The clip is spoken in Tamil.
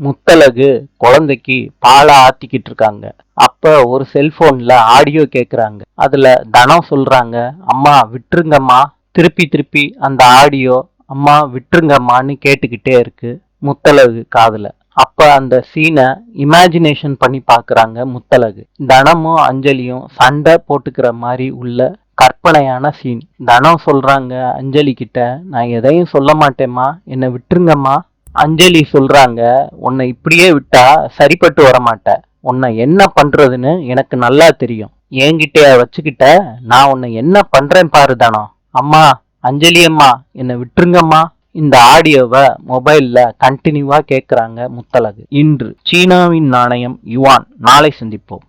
முத்தழகு குழந்தைக்கு பாலை ஆத்திக்கிட்டு இருக்காங்க. அப்ப ஒரு செல்போன்ல ஆடியோ கேக்குறாங்க. அதுல தனம் சொல்றாங்க, அம்மா விட்டுருங்கம்மா. திருப்பி திருப்பி அந்த ஆடியோ அம்மா விட்டுருங்கம்மான்னு கேட்டுக்கிட்டே இருக்கு முத்தழகு காதுல. அப்ப அந்த சீனை இமேஜினேஷன் பண்ணி பாக்குறாங்க முத்தழகு. தனமும் அஞ்சலியும் சண்டை போட்டுக்கிற மாதிரி உள்ள கற்பனையான சீன். தனம் சொல்றாங்க அஞ்சலி கிட்ட, நான் எதையும் சொல்ல மாட்டேம்மா, என்னை விட்டுருங்கம்மா. அஞ்சலி சொல்றாங்க, உன்னை இப்படியே விட்டா சரிப்பட்டு வர மாட்ட. உன்னை என்ன பண்றதுன்னு எனக்கு நல்லா தெரியும். என்கிட்டய வச்சுக்கிட்ட நான் உன்னை என்ன பண்றேன் பாரு தனம். அம்மா, அஞ்சலி அம்மா, என்னை விட்டுருங்கம்மா. இந்த ஆடியோவை மொபைல்ல கண்டினியூவா கேட்குறாங்க முத்தழகு. இன்று சீனாவின் நாணயம் யுவான். நாளை சந்திப்போம்.